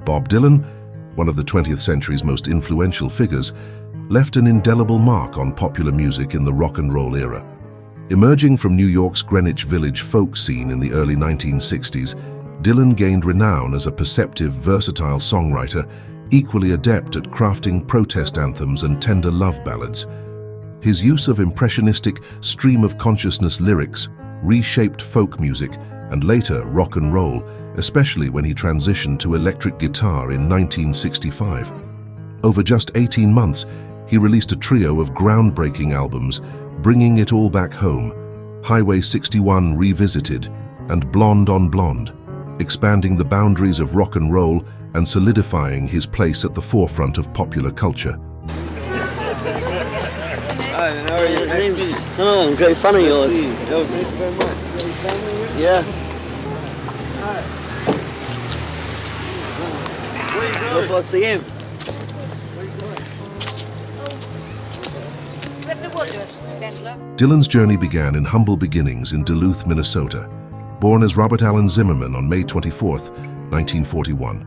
Bob Dylan, one of the 20th century's most influential figures, left an indelible mark on popular music in the rock and roll era. Emerging from New York's Greenwich Village folk scene in the early 1960s, Dylan gained renown as a perceptive, versatile songwriter, equally adept at crafting protest anthems and tender love ballads. His use of impressionistic, stream-of-consciousness lyrics reshaped folk music and later rock and roll, especially when he transitioned to electric guitar in 1965. Over just 18 months, he released a trio of groundbreaking albums, Bringing It All Back Home, Highway 61 Revisited, and Blonde on Blonde, expanding the boundaries of rock and roll and solidifying his place at the forefront of popular culture. Hi, how are you? Oh, I'm great fan of yours. Thank you very much. Yeah. Where you going? Look forward to seeing you. Dylan's journey began in humble beginnings in Duluth, Minnesota. Born as Robert Allen Zimmerman on May 24, 1941.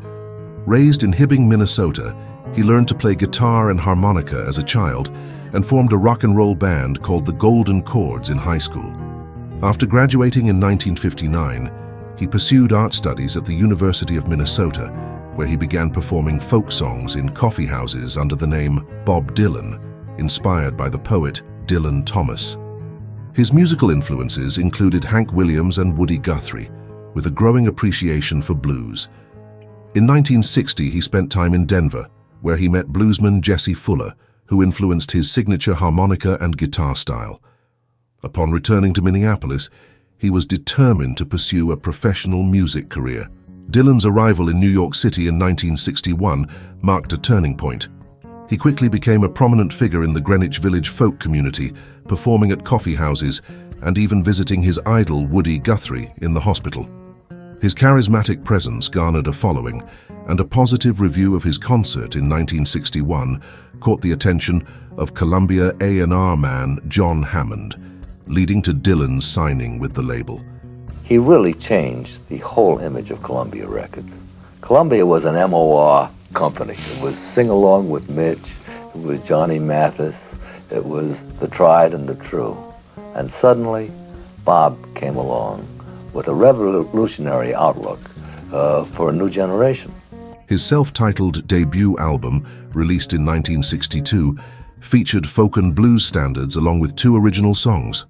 Raised in Hibbing, Minnesota, he learned to play guitar and harmonica as a child and formed a rock and roll band called the Golden Chords in high school. After graduating in 1959, he pursued art studies at the University of Minnesota, where he began performing folk songs in coffee houses under the name Bob Dylan, inspired by the poet Dylan Thomas. His musical influences included Hank Williams and Woody Guthrie, with a growing appreciation for blues. In 1960, he spent time in Denver, where he met bluesman Jesse Fuller, who influenced his signature harmonica and guitar style. Upon returning to Minneapolis, he was determined to pursue a professional music career. Dylan's arrival in New York City in 1961 marked a turning point. He quickly became a prominent figure in the Greenwich Village folk community, performing at coffee houses and even visiting his idol Woody Guthrie in the hospital. His charismatic presence garnered a following, and a positive review of his concert in 1961 caught the attention of Columbia A&R man John Hammond, leading to Dylan's signing with the label. He really changed the whole image of Columbia Records. Columbia was an MOR company. It was Sing Along with Mitch, it was Johnny Mathis, it was the tried and the true. And suddenly, Bob came along with a revolutionary outlook for a new generation. His self-titled debut album, released in 1962, featured folk and blues standards along with 2 original songs.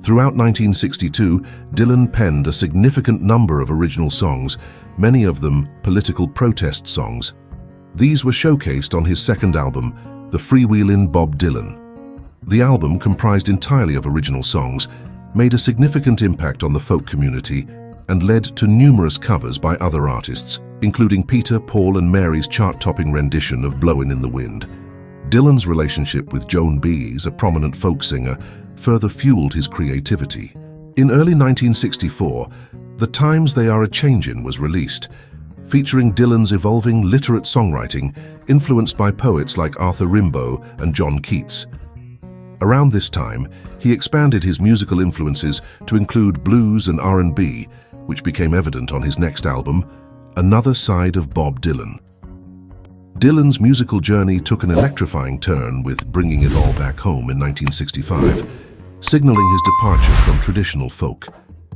Throughout 1962, Dylan penned a significant number of original songs, many of them political protest songs. These were showcased on his second album, The Freewheelin' Bob Dylan. The album, comprised entirely of original songs, made a significant impact on the folk community and led to numerous covers by other artists, including Peter, Paul, and Mary's chart-topping rendition of Blowin' in the Wind. Dylan's relationship with Joan Baez, a prominent folk singer, further fueled his creativity. In early 1964, The Times They Are A-Changin' was released, featuring Dylan's evolving literate songwriting influenced by poets like Arthur Rimbaud and John Keats. Around this time, he expanded his musical influences to include blues and R&B, which became evident on his next album, Another Side of Bob Dylan. Dylan's musical journey took an electrifying turn with Bringing It All Back Home in 1965, signaling his departure from traditional folk.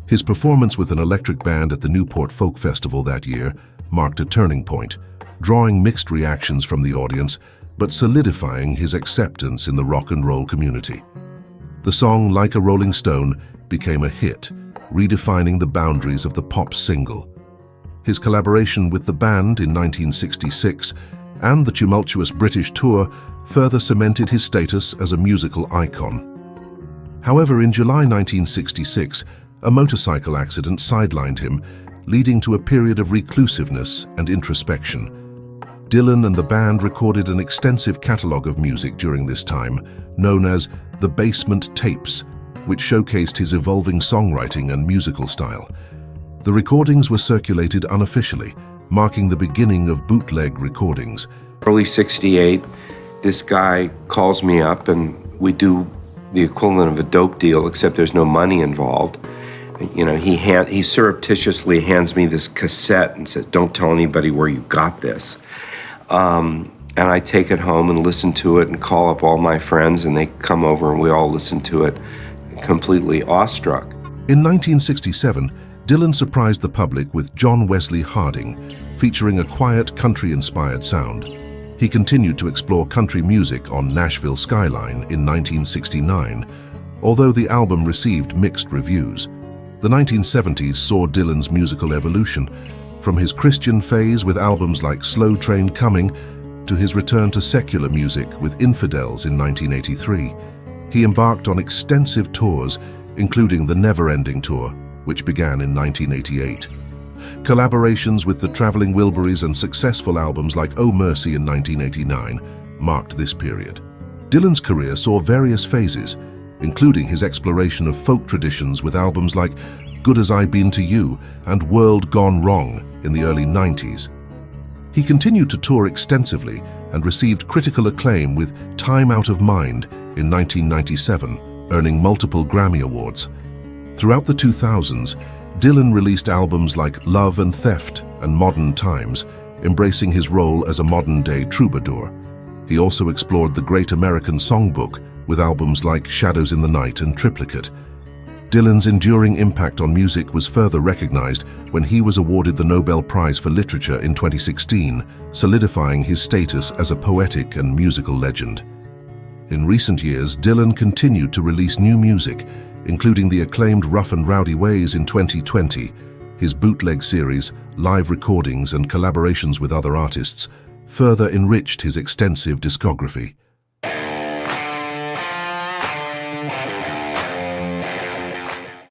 His performance with an electric band at the Newport Folk Festival that year marked a turning point, drawing mixed reactions from the audience, but solidifying his acceptance in the rock and roll community. The song Like a Rolling Stone became a hit, redefining the boundaries of the pop single. His collaboration with the band in 1966 and the tumultuous British tour further cemented his status as a musical icon. However, in July 1966, a motorcycle accident sidelined him, leading to a period of reclusiveness and introspection. Dylan and the band recorded an extensive catalogue of music during this time, known as the Basement Tapes, which showcased his evolving songwriting and musical style. The recordings were circulated unofficially, marking the beginning of bootleg recordings. Early '68, this guy calls me up and we do the equivalent of a dope deal, except there's no money involved. He surreptitiously hands me this cassette and says, "Don't tell anybody where you got this." And I take it home and listen to it and call up all my friends, and they come over and we all listen to it, completely awestruck. In 1967, Dylan surprised the public with John Wesley Harding, featuring a quiet country-inspired sound. He continued to explore country music on Nashville Skyline in 1969, although the album received mixed reviews. The 1970s saw Dylan's musical evolution, from his Christian phase with albums like Slow Train Coming to his return to secular music with Infidels in 1983. He embarked on extensive tours, including the Never Ending Tour, which began in 1988. Collaborations with the Traveling Wilburys and successful albums like Oh Mercy in 1989 marked this period. Dylan's career saw various phases, including his exploration of folk traditions with albums like Good As I Been to You and World Gone Wrong in the early 90s. He continued to tour extensively and received critical acclaim with Time Out of Mind in 1997, earning multiple Grammy Awards. Throughout the 2000s, Dylan released albums like Love and Theft and Modern Times, embracing his role as a modern-day troubadour. He also explored the Great American Songbook with albums like Shadows in the Night and Triplicate. Dylan's enduring impact on music was further recognized when he was awarded the Nobel Prize for Literature in 2016, solidifying his status as a poetic and musical legend. In recent years, Dylan continued to release new music, including the acclaimed Rough and Rowdy Ways in 2020. His bootleg series, live recordings and collaborations with other artists further enriched his extensive discography.